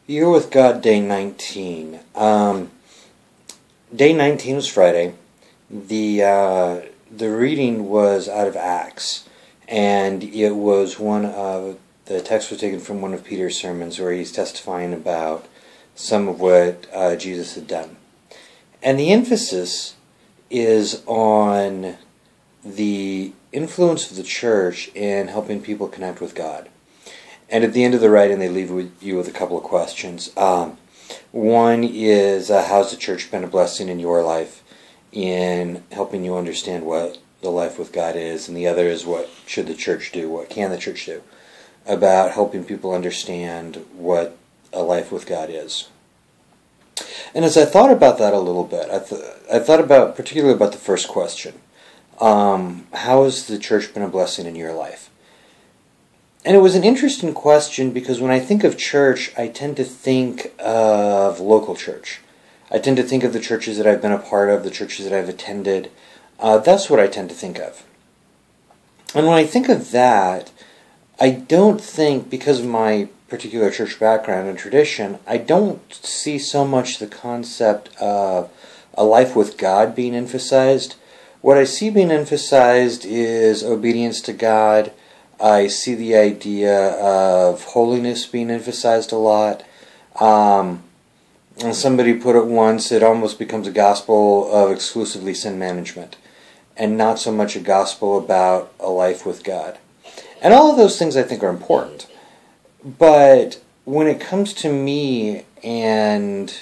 You're with God, day 19. Day 19 was Friday. The reading was out of Acts, and it was the text was taken from one of Peter's sermons where he's testifying about some of what Jesus had done. And the emphasis is on the influence of the church in helping people connect with God. And at the end of the writing, they leave you with a couple of questions. One is, how's the church been a blessing in your life in helping you understand what the life with God is? And the other is, what should the church do? What can the church do about helping people understand what a life with God is? And as I thought about that a little bit, I thought about particularly about the first question. How has the church been a blessing in your life? And it was an interesting question because when I think of church, I tend to think of local church. I tend to think of the churches that I've been a part of, the churches that I've attended. That's what I tend to think of. And when I think of that, I don't think, because of my particular church background and tradition, I don't see so much the concept of a life with God being emphasized. What I see being emphasized is obedience to God. I see the idea of holiness being emphasized a lot. And somebody put it once, it almost becomes a gospel of exclusively sin management, and not so much a gospel about a life with God. And all of those things I think are important. But when it comes to me and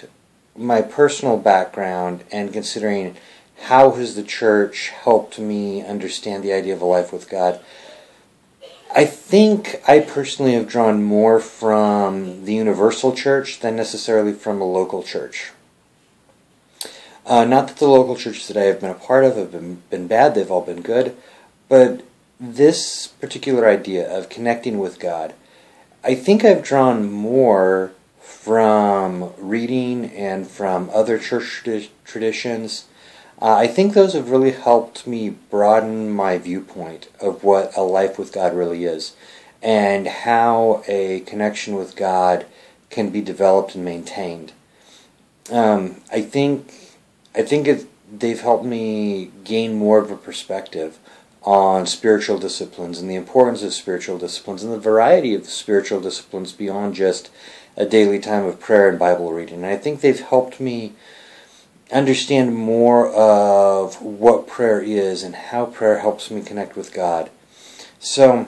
my personal background and considering how has the church helped me understand the idea of a life with God, I think I personally have drawn more from the universal church than necessarily from a local church. Not that the local churches that I have been a part of have been bad, they've all been good, but this particular idea of connecting with God, I think I've drawn more from reading and from other church traditions. I think those have really helped me broaden my viewpoint of what a life with God really is and how a connection with God can be developed and maintained. I think they've helped me gain more of a perspective on spiritual disciplines and the importance of spiritual disciplines and the variety of spiritual disciplines beyond just a daily time of prayer and Bible reading. And I think they've helped me understand more of what prayer is and how prayer helps me connect with God. So,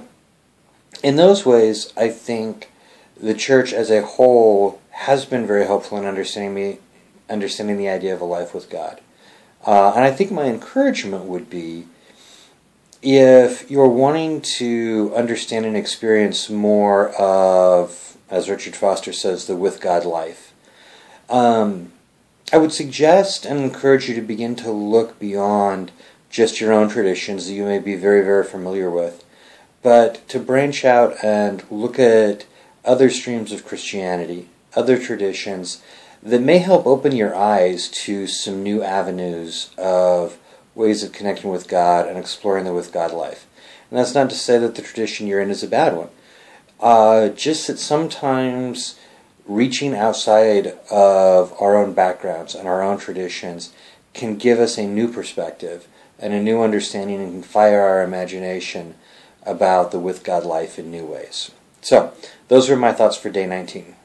in those ways, I think the church as a whole has been very helpful in understanding the idea of a life with God. And I think my encouragement would be, if you're wanting to understand and experience more of, as Richard Foster says, the with God life, I would suggest and encourage you to begin to look beyond just your own traditions that you may be very, very familiar with, but to branch out and look at other streams of Christianity, other traditions that may help open your eyes to some new avenues of ways of connecting with God and exploring the with God life. And that's not to say that the tradition you're in is a bad one. Just that sometimes reaching outside of our own backgrounds and our own traditions can give us a new perspective and a new understanding and can fire our imagination about the with God life in new ways. So, those are my thoughts for day 19.